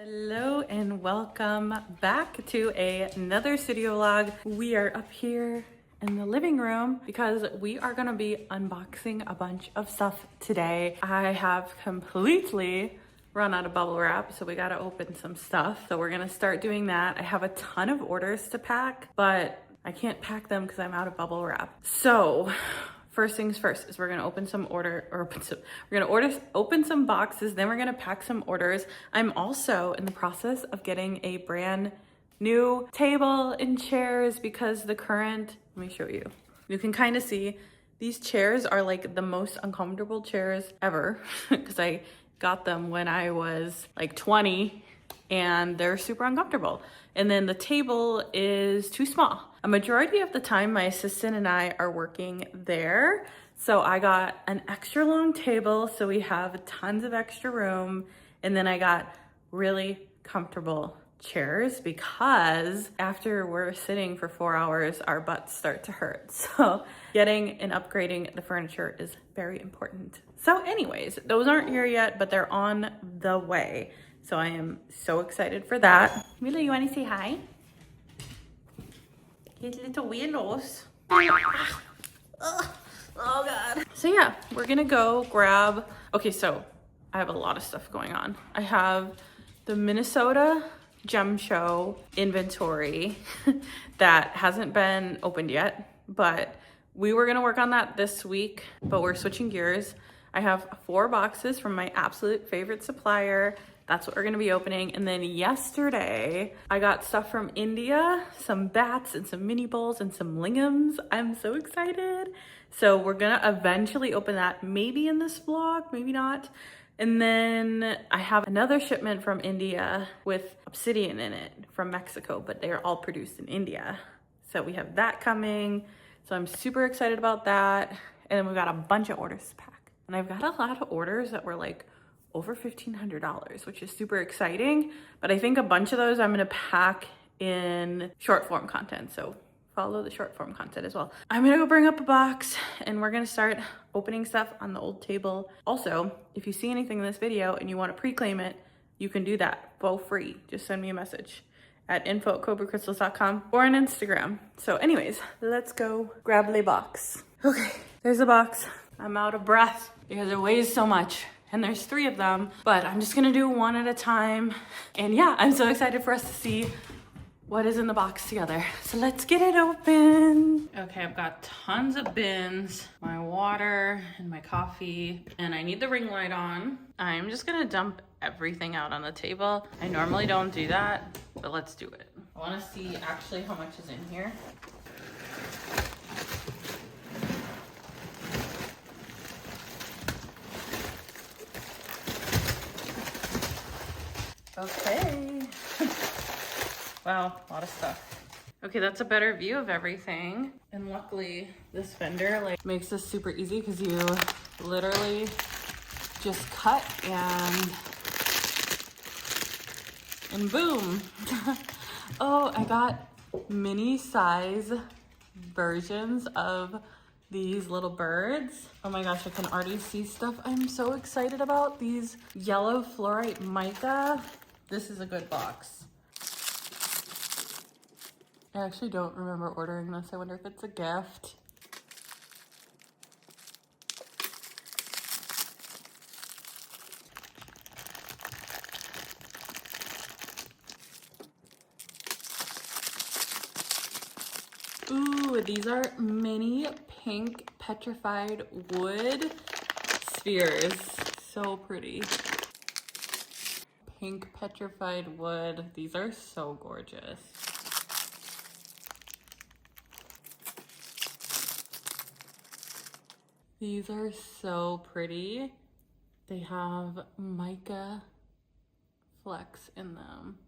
Hello and welcome back to another studio vlog. We are up here in the living room because we are gonna be unboxing a bunch of stuff today. I have completely run out of bubble wrap, so we gotta open some stuff. So we're gonna start doing that. I have a ton of orders to pack, but I can't pack them because I'm out of bubble wrap. So first things first is we're gonna open some boxes, then we're gonna pack some orders. I'm also in the process of getting a brand new table and chairs because the current, let me show you. You can kind of see these chairs are like the most uncomfortable chairs ever because I got them when I was like 20 and they're super uncomfortable. And then the table is too small. A majority of the time, my assistant and I are working there. So I got an extra long table, so we have tons of extra room. And then I got really comfortable chairs because after we're sitting for 4 hours, our butts start to hurt. So getting and upgrading the furniture is very important. So anyways, those aren't here yet, but they're on the way. So I am so excited for that. Mila, you want to say hi? His little weirdos. Oh God. So yeah, we're gonna go grab, okay, so I have a lot of stuff going on. I have the Minnesota Gem Show inventory that hasn't been opened yet, but we were gonna work on that this week, but we're switching gears. I have 4 boxes from my absolute favorite supplier. That's what we're gonna be opening. And then yesterday, I got stuff from India, some bats and some mini bowls and some lingams. I'm so excited. So we're gonna eventually open that, maybe in this vlog, maybe not. And then I have another shipment from India with obsidian in it from Mexico, but they are all produced in India. So we have that coming. So I'm super excited about that. And then we've got a bunch of orders to pack. And I've got a lot of orders that were like over $1,500, which is super exciting. But I think a bunch of those I'm gonna pack in short form content. So follow the short form content as well. I'm gonna go bring up a box and we're gonna start opening stuff on the old table. Also, if you see anything in this video and you wanna pre-claim it, you can do that for free. Just send me a message at info@cobracrystals.com or on Instagram. So anyways, let's go grab the box. Okay, there's the box. I'm out of breath because it weighs so much. And there's 3 of them, but I'm just gonna do one at a time. And yeah, I'm so excited for us to see what is in the box together. So let's get it open. Okay, I've got tons of bins, my water and my coffee, and I need the ring light on. I'm just gonna dump everything out on the table. I normally don't do that, but let's do it. I wanna see actually how much is in here. Okay. Wow, a lot of stuff. Okay, that's a better view of everything. And luckily, this vendor like makes this super easy because you literally just cut and boom. Oh, I got mini size versions of these little birds. Oh my gosh, I can already see stuff I'm so excited about. These yellow fluorite mica. This is a good box. I actually don't remember ordering this. I wonder if it's a gift. Ooh, these are mini pink petrified wood spheres. So pretty. Pink petrified wood. These are so gorgeous. These are so pretty. They have mica flecks in them.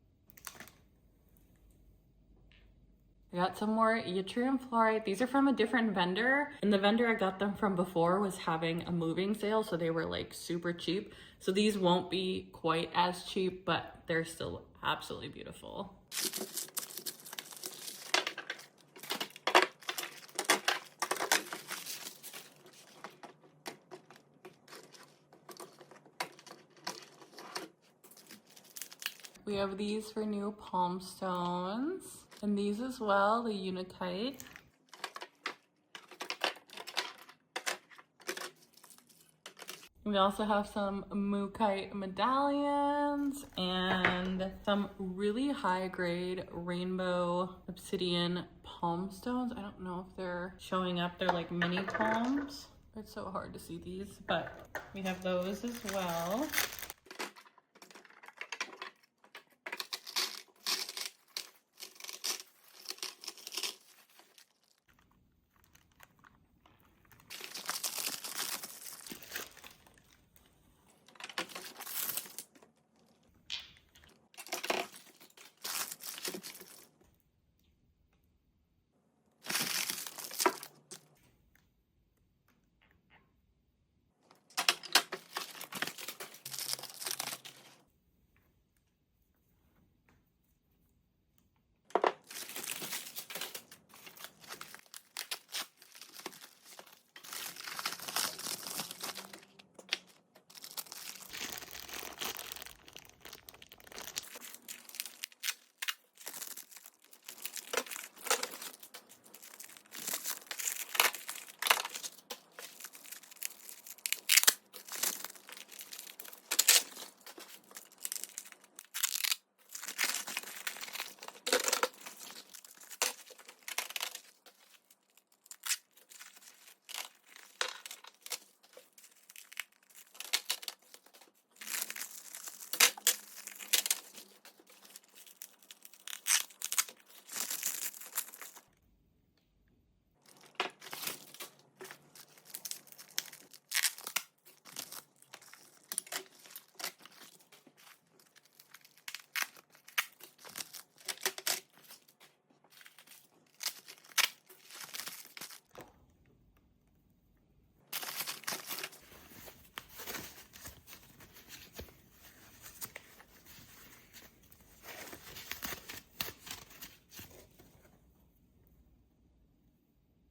I got some more yttrium fluorite. These are from a different vendor, and the vendor I got them from before was having a moving sale, so they were like super cheap. So these won't be quite as cheap, but they're still absolutely beautiful. We have these for new palm stones. And these as well, the Unikite. We also have some Mookite medallions and some really high grade rainbow obsidian palm stones. I don't know if they're showing up. They're like mini palms. It's so hard to see these, but we have those as well.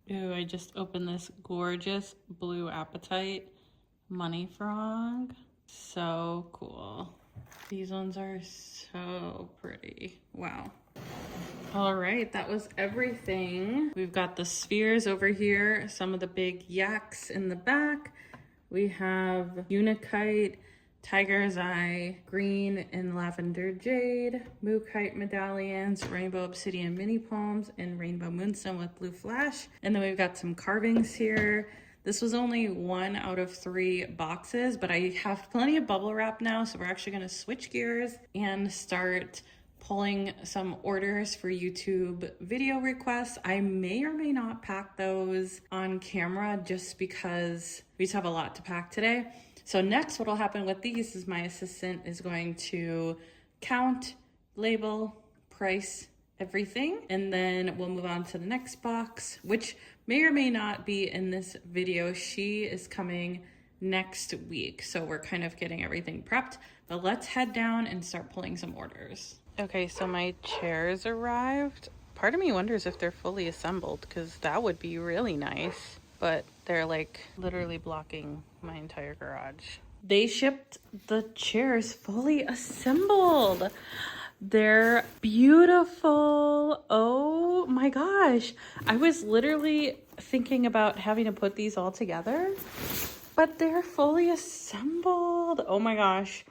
Ooh, I just opened this gorgeous blue apatite money frog. So cool. These ones are so pretty. Wow. All right, that was everything. We've got the spheres over here, some of the big yaks in the back. We have Unikite, Tiger's Eye, green and lavender jade, Mookite medallions, rainbow obsidian mini palms, and rainbow moonstone with blue flash. And then we've got some carvings here. This was only 1 out of 3 boxes, but I have plenty of bubble wrap now, so we're actually gonna switch gears and start pulling some orders for YouTube video requests. I may or may not pack those on camera just because we just have a lot to pack today. So next, what will happen with these is my assistant is going to count, label, price, everything, and then we'll move on to the next box, which may or may not be in this video. She is coming next week, so we're kind of getting everything prepped, but let's head down and start pulling some orders. Okay, so my chairs arrived. Part of me wonders if they're fully assembled, because that would be really nice, but they're like literally blocking my entire garage. They shipped the chairs fully assembled. They're beautiful. Oh my gosh. I was literally thinking about having to put these all together, but they're fully assembled. Oh my gosh.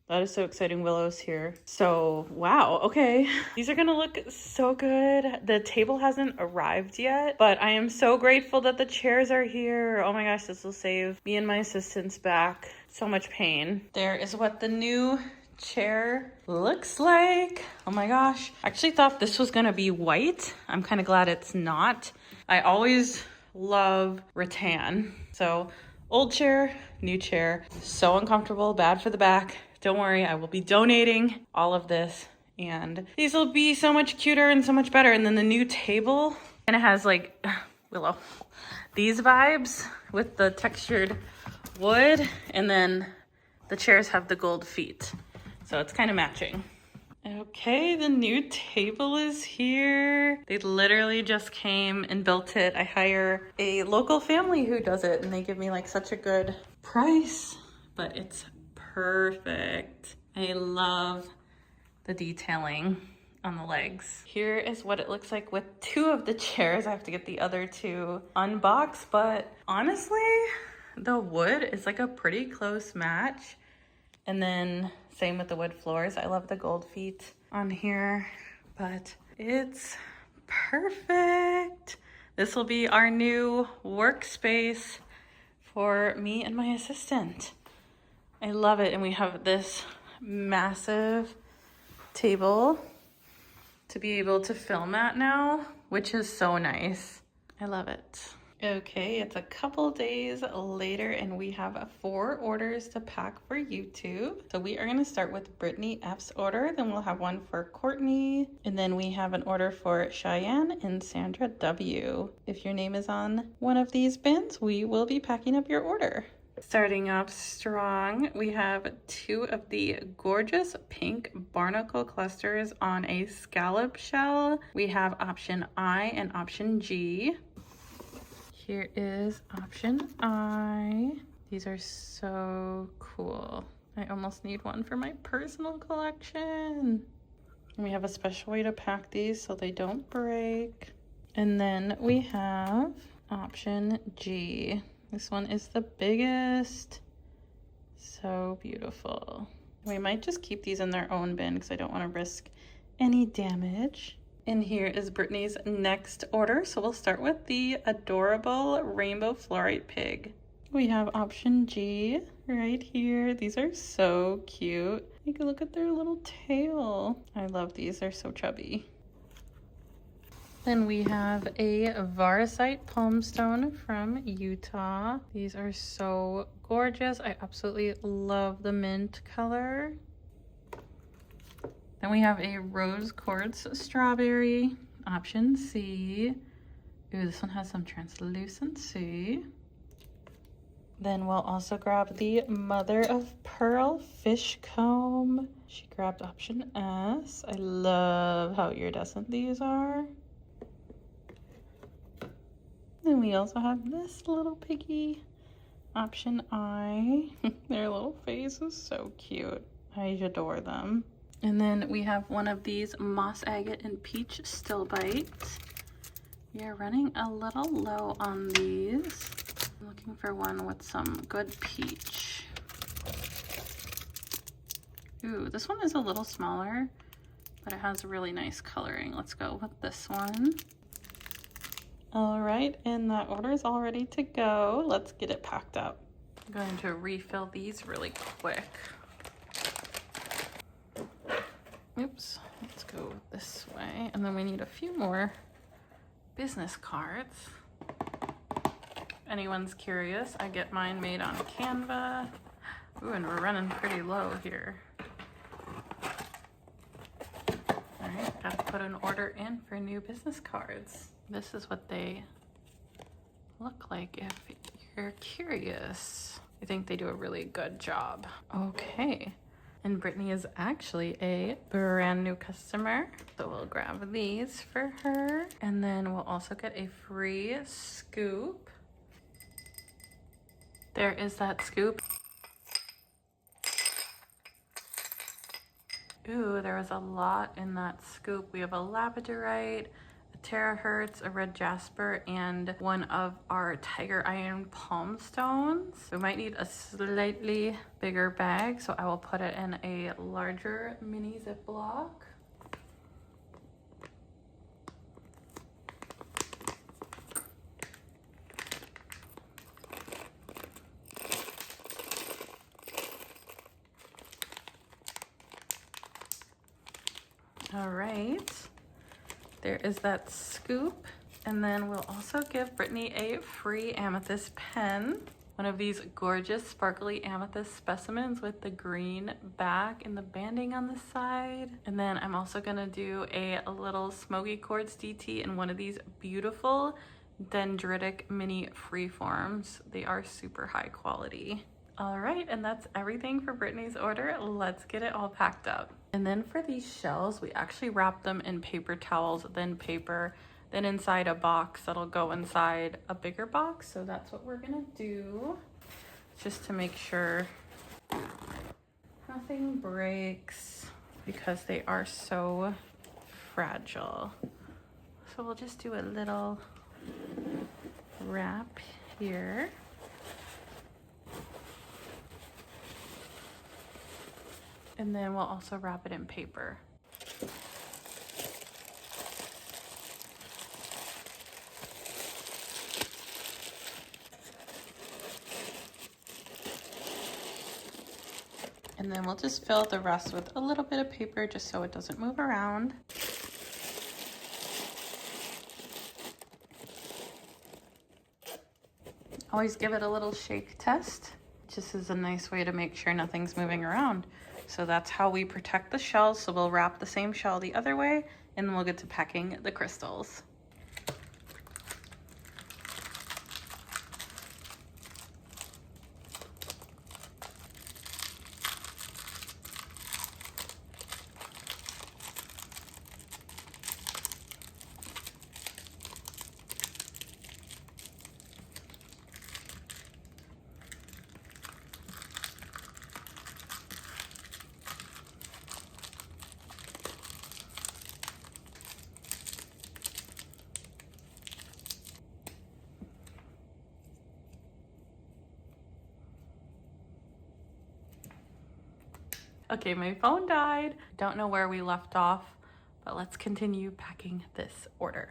That is so exciting. Willow's here. So, wow. Okay. These are gonna look so good. The table hasn't arrived yet, but I am so grateful that the chairs are here. Oh my gosh, this will save me and my assistant's back so much pain. There is what the new chair looks like. Oh my gosh. I actually thought this was gonna be white. I'm kind of glad it's not. I always love rattan. So, old chair, new chair. So uncomfortable, bad for the back. Don't worry, I will be donating all of this and these will be so much cuter and so much better. And then the new table, and it has like, Willow, these vibes with the textured wood, and then the chairs have the gold feet. So it's kind of matching. Okay, the new table is here. They literally just came and built it. I hire a local family who does it and they give me like such a good price, but it's perfect. I love the detailing on the legs. Here is what it looks like with 2 of the chairs. I have to get the other 2 unboxed, but honestly, the wood is like a pretty close match. And then same with the wood floors. I love the gold feet on here, but it's perfect. This will be our new workspace for me and my assistant. I love it. And we have this massive table to be able to film at now, which is so nice. I love it. Okay, it's a couple days later and we have 4 orders to pack for YouTube. So we are gonna start with Brittany F's order, then we'll have one for Courtney, and then we have an order for Cheyenne and Sandra W. If your name is on one of these bins, we will be packing up your order. Starting off strong, we have 2 of the gorgeous pink barnacle clusters on a scallop shell. We have option I and option G. Here is option I. These are so cool. I almost need one for my personal collection. And we have a special way to pack these so they don't break. And then we have option G. This one is the biggest. So beautiful. We might just keep these in their own bin because I don't want to risk any damage. And here is Brittany's next order. So we'll start with the adorable rainbow fluorite pig. We have option G right here. These are so cute. You can look at their little tail. I love these, they're so chubby. Then we have a varisite palm stone from Utah. These are so gorgeous. I absolutely love the mint color. Then we have a rose quartz strawberry, option C. Ooh, this one has some translucency. Then we'll also grab the mother of pearl fish comb. She grabbed option S. I love how iridescent these are. Then we also have this little piggy, option I. Their little face is so cute. I adore them. And then we have one of these moss agate and peach still bites. We are running a little low on these. I'm looking for one with some good peach. Ooh, this one is a little smaller, but it has really nice coloring. Let's go with this one. All right, and that order is all ready to go. Let's get it packed up. I'm going to refill these really quick. Oops, let's go this way. And then we need a few more business cards. If anyone's curious, I get mine made on Canva. Ooh, and we're running pretty low here. All right, gotta put an order in for new business cards. This is what they look like if you're curious. I think they do a really good job. Okay. And Brittany is actually a brand new customer. So we'll grab these for her. And then we'll also get a free scoop. There is that scoop. Ooh, there was a lot in that scoop. We have a labradorite, a terahertz, a red jasper, and one of our tiger iron palm stones. We might need a slightly bigger bag, so I will put it in a larger mini Ziploc. All right, there is that scoop. And then we'll also give Brittany a free amethyst pen. One of these gorgeous sparkly amethyst specimens with the green back and the banding on the side. And then I'm also gonna do a little smoky quartz DT in one of these beautiful dendritic mini freeforms. They are super high quality. All right, and that's everything for Brittany's order. Let's get it all packed up. And then for these shells, we actually wrap them in paper towels, then paper, then inside a box that'll go inside a bigger box. So that's what we're gonna do, just to make sure nothing breaks. because they are so fragile. So we'll just do a little wrap here. And then we'll also wrap it in paper. And then we'll just fill the rest with a little bit of paper just so it doesn't move around. Always give it a little shake test. Just is a nice way to make sure nothing's moving around. So that's how we protect the shells. So we'll wrap the same shell the other way, and then we'll get to packing the crystals. Okay, my phone died. Don't know where we left off, but let's continue packing this order.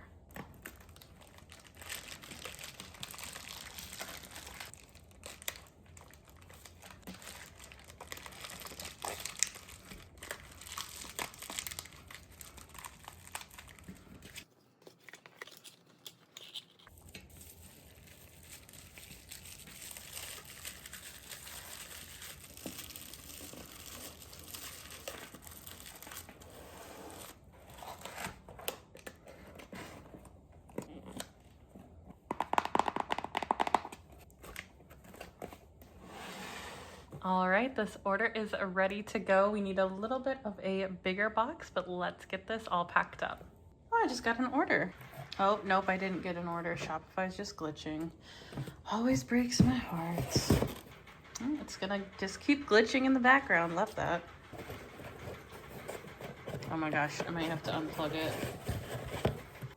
All right, this order is ready to go. We need a little bit of a bigger box, but let's get this all packed up. Oh, I just got an order. Oh, nope, I didn't get an order. Shopify's just glitching. Always breaks my heart. It's gonna just keep glitching in the background. Love that. Oh my gosh, I might have to unplug it.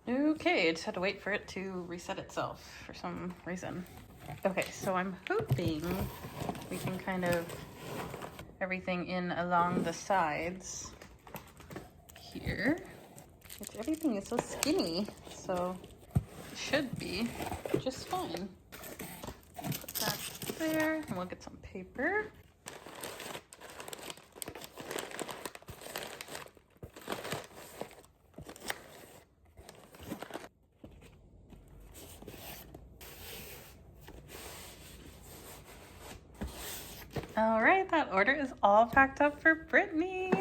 Okay, I just had to wait for it to reset itself for some reason. Okay, so I'm hoping we can kind of everything in along the sides here. Everything is so skinny, so it should be just fine. Put that there, and we'll get some paper. All right, that order is all packed up for Brittany.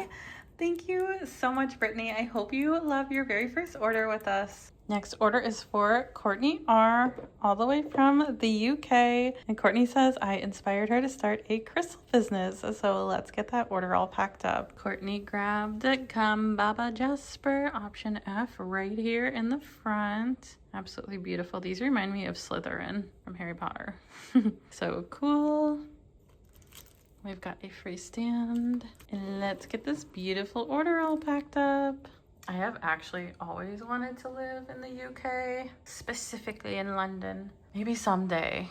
Thank you so much, Brittany. I hope you love your very first order with us. Next order is for Courtney R, all the way from the UK. And Courtney says I inspired her to start a crystal business. So let's get that order all packed up. Courtney grabbed Come Baba Jasper, option F, right here in the front. Absolutely beautiful. These remind me of Slytherin from Harry Potter. So cool. We've got a free stand, and let's get this beautiful order all packed up. I have actually always wanted to live in the UK, specifically in London. Maybe someday.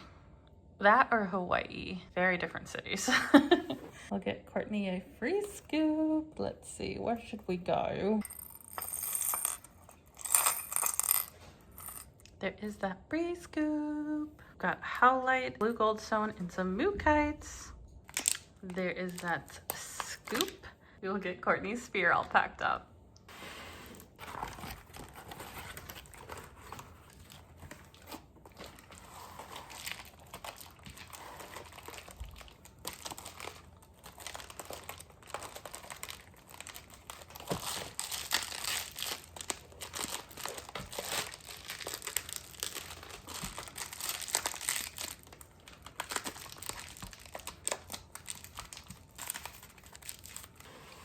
That or Hawaii. Very different cities. We'll get Courtney a free scoop. Let's see, where should we go? There is that free scoop. Got howlite, blue goldstone, and some mookites. There is that scoop. We will get Courtney's spear all packed up.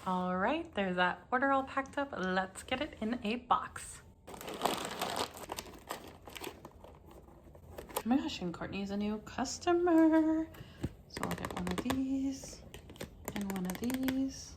All right, there's that order all packed up. Let's get it in a box. Oh my gosh, and Courtney's a new customer. So I'll get one of these and one of these.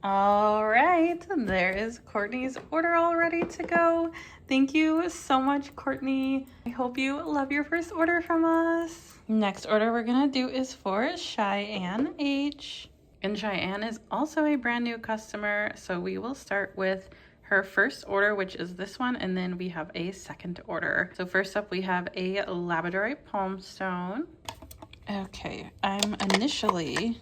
All right, there is Courtney's order all ready to go. Thank you so much, Courtney. I hope you love your first order from us. Next order we're gonna do is for Cheyenne H. And Cheyenne is also a brand new customer, so we will start with her first order, which is this one, and then we have a second order. So first up, we have a labradorite palmstone. Okay, I'm initially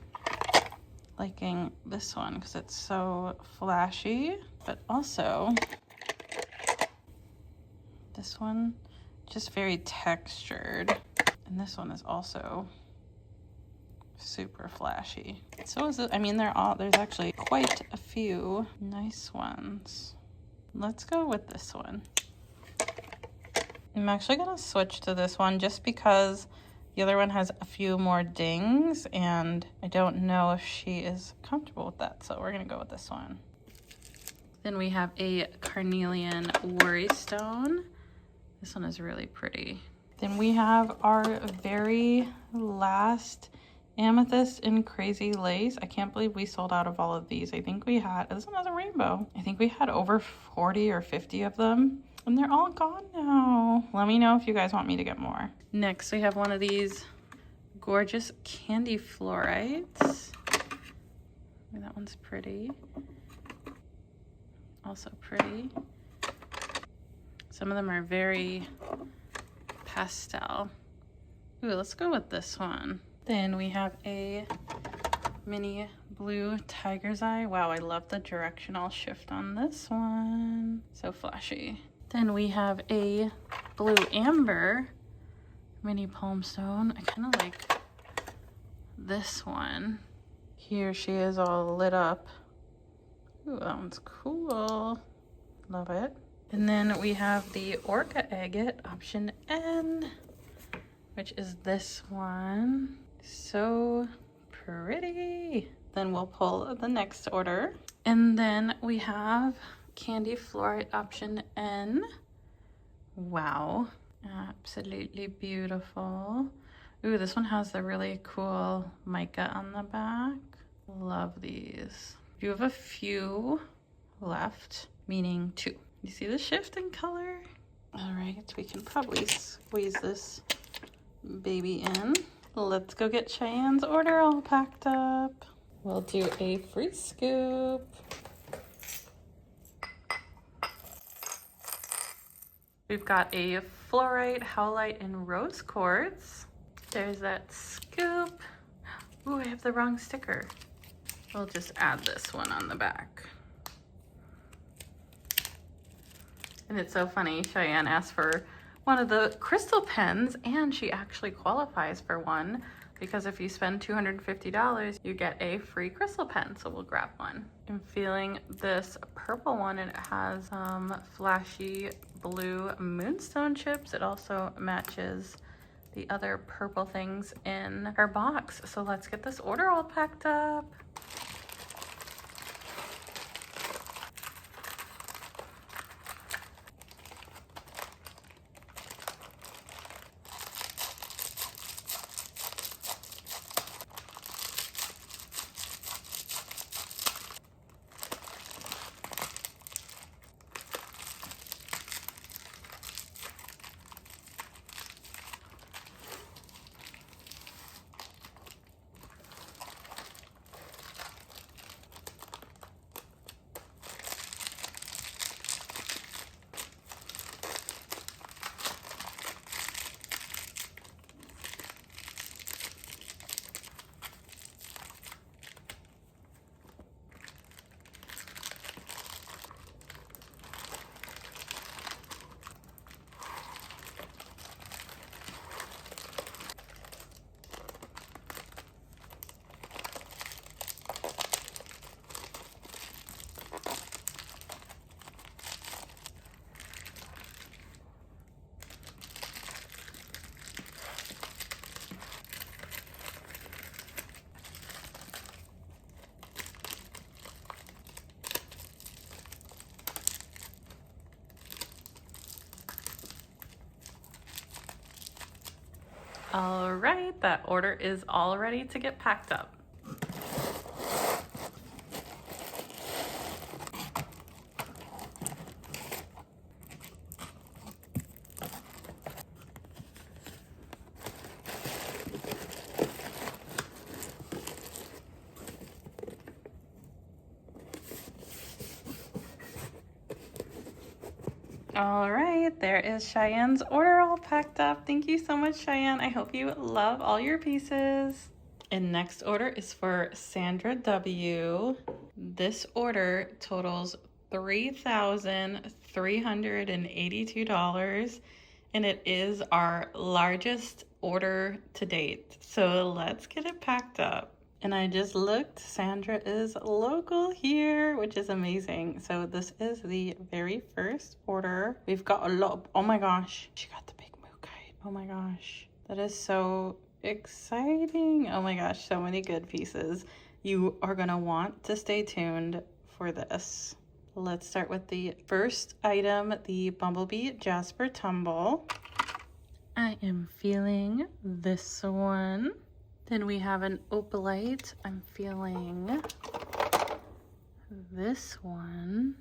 liking this one because it's so flashy, but also this one just very textured, and this one is also super flashy. So is it, I mean, there's actually quite a few nice ones. Let's go with this one. I'm actually gonna switch to this one just because the other one has a few more dings and I don't know if she is comfortable with that, so we're gonna go with this one. Then we have a carnelian worry stone. This one is really pretty. Then we have our very last amethyst in crazy lace. I can't believe we sold out of all of these. I think we had, this one has a rainbow. I think we had over 40 or 50 of them and they're all gone now. Let me know if you guys want me to get more. Next, we have one of these gorgeous candy florites. That one's pretty. Also pretty. Some of them are very pastel. Ooh, let's go with this one. Then we have a mini blue tiger's eye. Wow, I love the directional shift on this one. So flashy. Then we have a blue amber mini palmstone. I kind of like this one. Here she is all lit up. Ooh, that one's cool. Love it. And then we have the orca agate option N, which is this one. So pretty. Then we'll pull the next order. And then we have candy fluorite option N. Wow, absolutely beautiful. Ooh, this one has the really cool mica on the back. Love these. You have a few left, meaning 2. You see the shift in color? All right, we can probably squeeze this baby in. Let's go get Cheyenne's order all packed up. We'll do a free scoop. We've got a fluorite, howlite, and rose quartz. There's that scoop. Ooh, I have the wrong sticker. We'll just add this one on the back. And it's so funny, Cheyenne asked for one of the crystal pens and she actually qualifies for one because if you spend $250, you get a free crystal pen, so we'll grab one. I'm feeling this purple one and it has flashy blue moonstone chips. It also matches the other purple things in her box. So let's get this order all packed up. All right, that order is all ready to get packed up. All right, there is Cheyenne's order all packed up. Thank you so much, Cheyenne. I hope you love all your pieces. And next order is for Sandra W. This order totals $3,382, and it is our largest order to date. So let's get it packed up. And I just looked, Sandra is local here, which is amazing. So this is the very first order. We've got a lot of, oh my gosh, she got the big mookaite. Oh my gosh, that is so exciting. Oh my gosh, so many good pieces. You are gonna want to stay tuned for this. Let's start with the first item, the Bumblebee Jasper Tumble. I am feeling this one. Then we have an opalite. I'm feeling this one.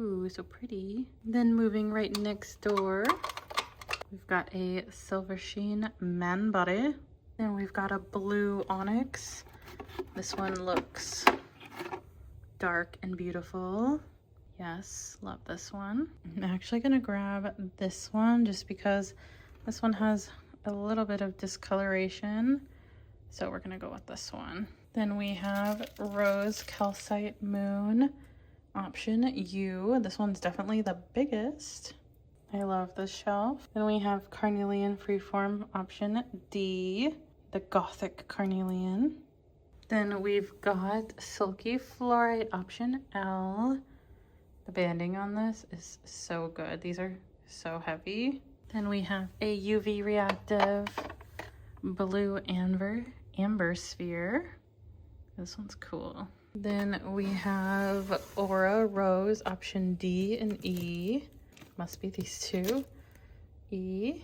Ooh, so pretty. Then moving right next door, we've got a silver sheen man body. Then we've got a blue onyx. This one looks dark and beautiful. Yes, love this one. I'm actually gonna grab this one just because this one has a little bit of discoloration. So we're gonna go with this one. Then we have Rose Calcite Moon, option U. This one's definitely the biggest. I love this shelf. Then we have Carnelian Freeform, option D, the Gothic Carnelian. Then we've got Silky Fluorite, option L. The banding on this is so good. These are so heavy. Then we have a UV reactive blue amber sphere. This one's cool. Then we have Aura Rose, option D and E. Must be these two. E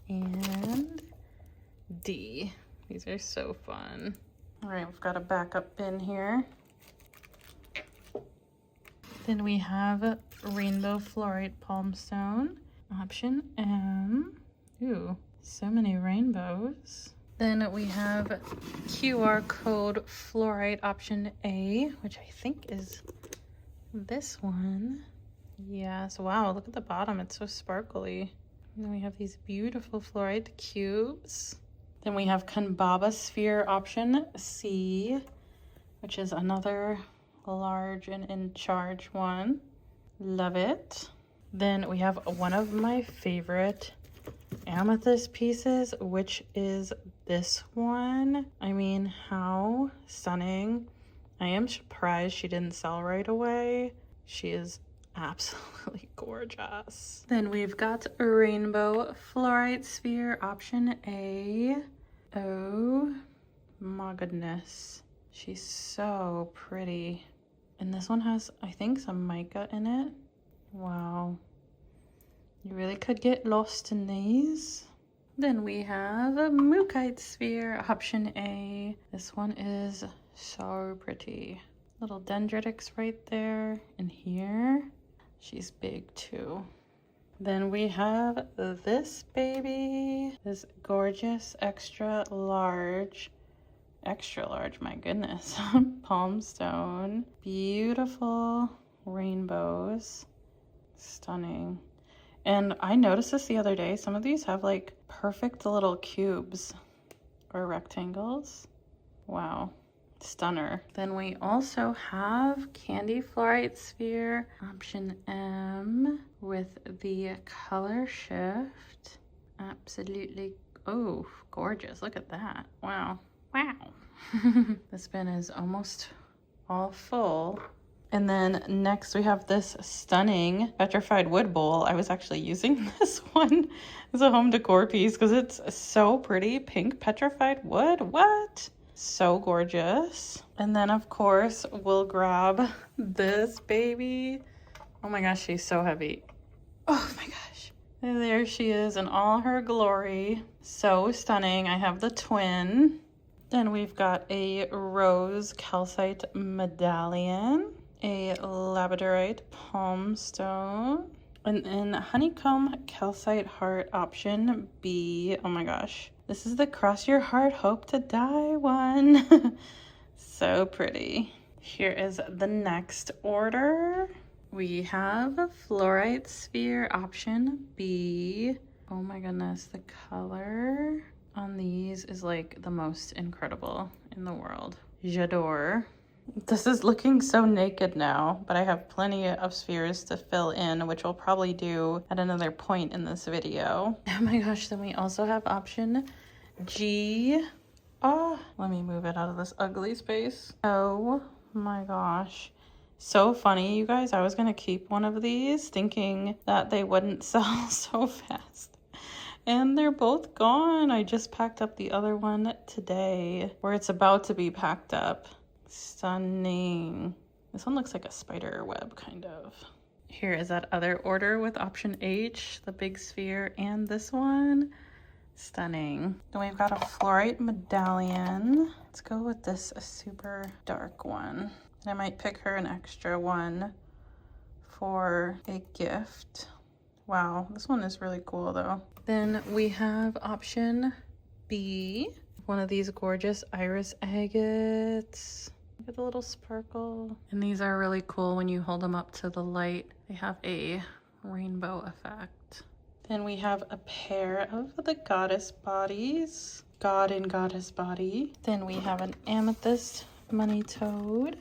and D. These are so fun. All right, we've got a backup bin here. Then we have Rainbow Fluorite Palmstone, option M. Ooh, so many rainbows. Then we have QR code fluorite, option A, which I think is this one. Yes, wow, look at the bottom, it's so sparkly. And then we have these beautiful fluorite cubes. Then we have Kanbaba Sphere, option C, which is another large and in charge one. Love it. Then we have one of my favorite amethyst pieces, which is this one. I mean, how stunning. I am surprised she didn't sell right away. She is absolutely gorgeous. Then we've got a Rainbow Fluorite Sphere, option A. Oh my goodness, she's so pretty. And this one has, I think, some mica in it. Wow, you really could get lost in these. Then we have a Mookaite Sphere, option A. This one is so pretty. Little dendritics right there. And here, she's big too. Then we have this baby, this gorgeous extra large, my goodness, palmstone. Beautiful rainbows, stunning. And I noticed this the other day, some of these have like perfect little cubes or rectangles. Wow, stunner. Then we also have Candy Fluorite Sphere, option M, with the color shift. Absolutely, oh, gorgeous, look at that. Wow, wow. This bin is almost all full. And then next we have this stunning petrified wood bowl. I was actually using this one as a home decor piece because it's so pretty. Pink petrified wood, what? So gorgeous. And then of course we'll grab this baby. Oh my gosh, she's so heavy. Oh my gosh. And there she is in all her glory. So stunning. I have the twin. Then we've got a rose calcite medallion, a labradorite palmstone, and then honeycomb calcite heart, option B. Oh my gosh, this is the cross your heart hope to die one. So pretty. Here is the next order. We have a fluorite sphere option B. Oh my goodness, the color on these is like the most incredible in the world. J'adore. This is looking so naked now, but I have plenty of spheres to fill in, which we'll probably do at another point in this video. Oh my gosh, then we also have option G. Oh, let me move it out of this ugly space. Oh my gosh. So funny, you guys. I was gonna keep one of these thinking that they wouldn't sell so fast. And they're both gone. I just packed up the other one today, where it's about to be packed up. Stunning. This one looks like a spider web, kind of. Here is that other order with option H, the big sphere, and this one. Stunning. Then we've got a fluorite medallion. Let's go with this super dark one. And I might pick her an extra one for a gift. Wow, this one is really cool though. Then we have option B, one of these gorgeous iris agates. Look at the little sparkle. And these are really cool when you hold them up to the light. They have a rainbow effect. Then we have a pair of the goddess bodies. God and goddess body. Then we have an amethyst money toad.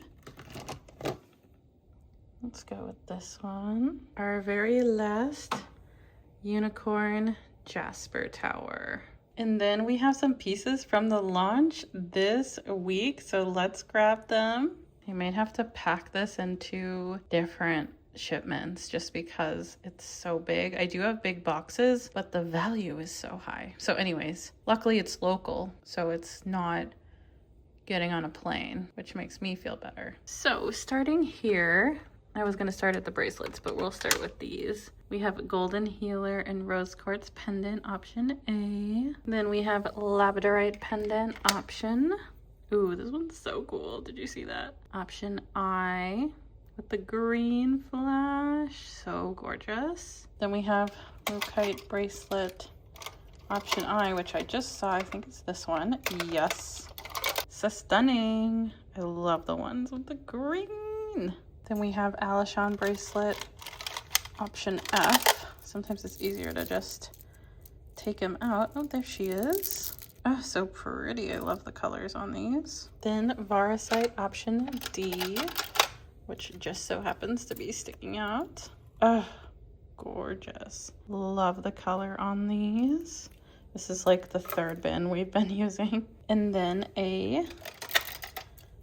Let's go with this one. Our very last unicorn jasper tower. And then we have some pieces from the launch this week, so let's grab them. I might have to pack this into different shipments just because it's so big. I do have big boxes, but the value is so high. So anyways, luckily it's local, so it's not getting on a plane, which makes me feel better. So starting here, I was gonna start at the bracelets, but we'll start with these. We have golden healer and rose quartz pendant option A. Then we have labradorite pendant option. Ooh, this one's so cool. Did you see that? Option I with the green flash. So gorgeous. Then we have Rokite bracelet option I, which I just saw. I think it's this one. Yes. So stunning. I love the ones with the green. Then we have Alishon bracelet option F. Sometimes it's easier to just take them out. Oh, there she is. Oh, so pretty. I love the colors on these. Then Varasite option D, which just so happens to be sticking out. Oh, gorgeous. Love the color on these. This is like the third bin we've been using. And then a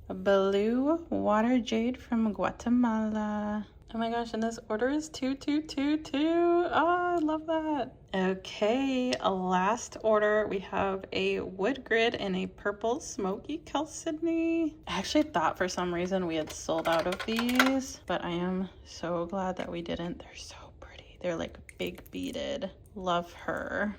blue water jade from Guatemala. Oh my gosh, and this order is 2222. Oh, I love that. Okay, last order. We have a wood grid and a purple smoky chalcedony. I actually thought for some reason we had sold out of these, but I am so glad that we didn't. They're so pretty. They're like big beaded. Love her.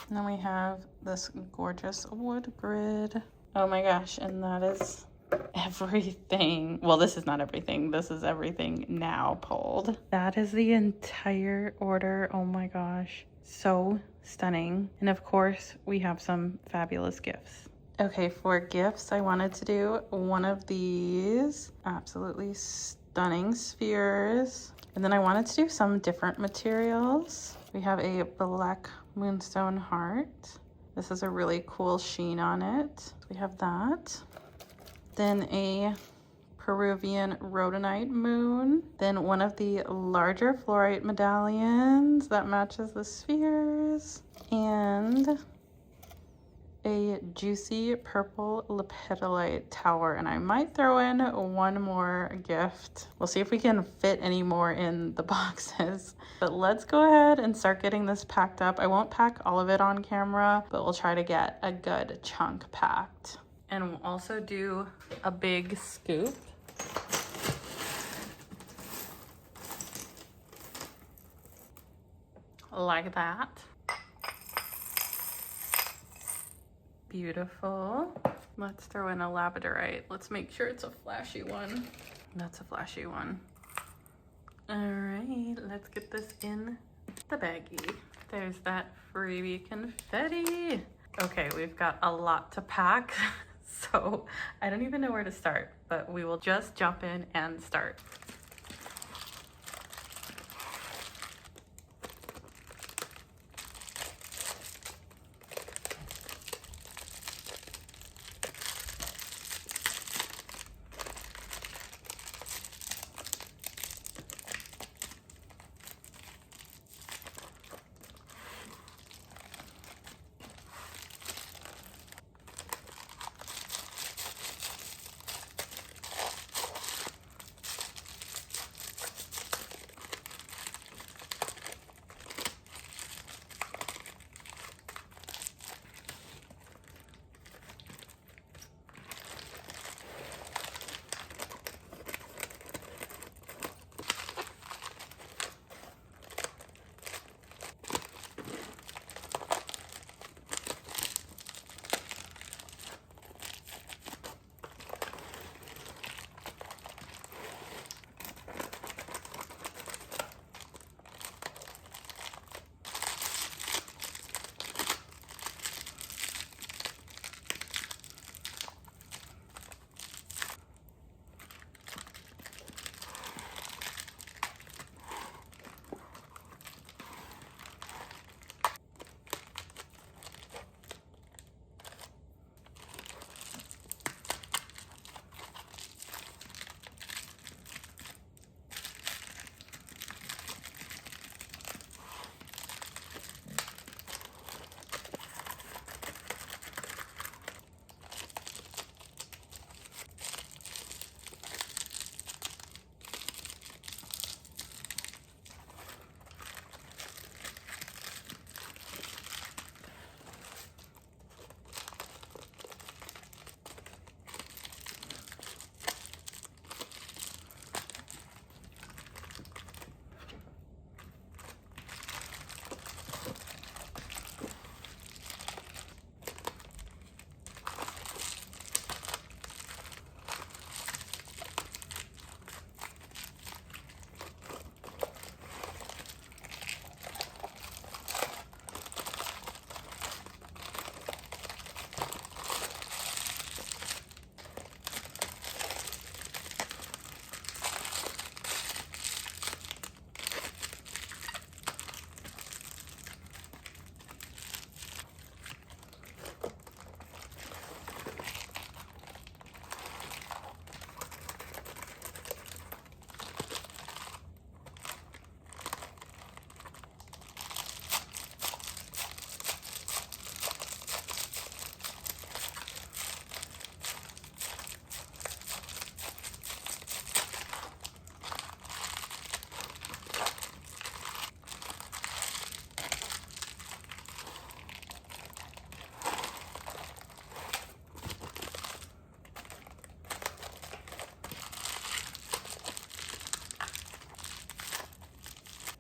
And then we have this gorgeous wood grid. Oh my gosh, and that is everything. Well, this is not everything. This is everything now pulled. That is the entire order. Oh my gosh. So stunning. And of course, we have some fabulous gifts. Okay, for gifts, I wanted to do one of these absolutely stunning spheres. And then I wanted to do some different materials. We have a black moonstone heart. This is a really cool sheen on it. We have that. Then a Peruvian rhodonite moon. Then one of the larger fluorite medallions that matches the spheres. And a juicy purple lepidolite tower. And I might throw in one more gift. We'll see if we can fit any more in the boxes. But let's go ahead and start getting this packed up. I won't pack all of it on camera, but we'll try to get a good chunk packed. And we'll also do a big scoop. Like that. Beautiful. Let's throw in a labradorite. Let's make sure it's a flashy one. That's a flashy one. All right, let's get this in the baggie. There's that freebie confetti. Okay, we've got a lot to pack. So I don't even know where to start, but we will just jump in and start.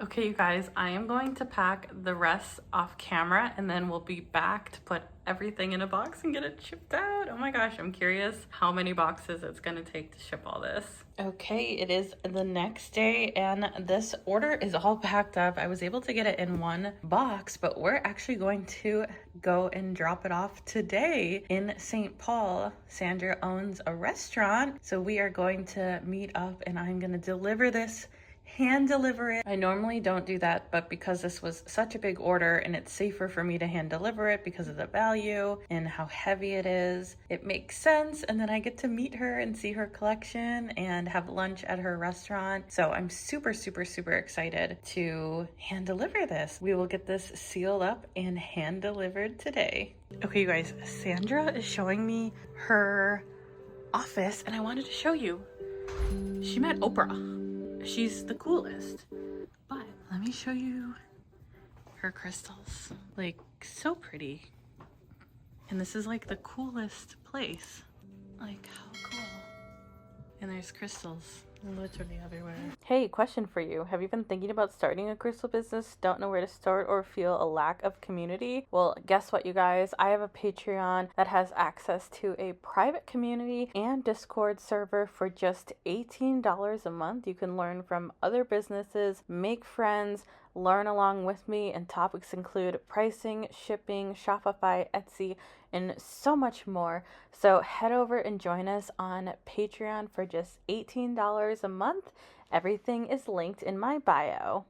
Okay, you guys, I am going to pack the rest off camera and then we'll be back to put everything in a box and get it shipped out. Oh my gosh, I'm curious how many boxes it's gonna take to ship all this. Okay, it is the next day and this order is all packed up. I was able to get it in one box, but we're actually going to go and drop it off today in St. Paul. Sandra owns a restaurant, so we are going to meet up and I'm gonna deliver this, hand deliver it. I normally don't do that, but because this was such a big order and it's safer for me to hand deliver it because of the value and how heavy it is, it makes sense. And then I get to meet her and see her collection and have lunch at her restaurant. So I'm super, super, super excited to hand deliver this. We will get this sealed up and hand delivered today. Okay, you guys, Sandra is showing me her office and I wanted to show you. She met Oprah. She's the coolest. But let me show you her crystals. Like, so pretty. And this is like the coolest place. Like, how cool. And there's crystals literally everywhere. Hey, question for you. Have you been thinking about starting a crystal business? Don't know where to start or feel a lack of community? Well, guess what, you guys? I have a Patreon that has access to a private community and Discord server for just $18 a month. You can learn from other businesses, make friends, learn along with me, and topics include pricing, shipping, Shopify, Etsy, and so much more. So head over and join us on Patreon for just $18 a month. Everything is linked in my bio.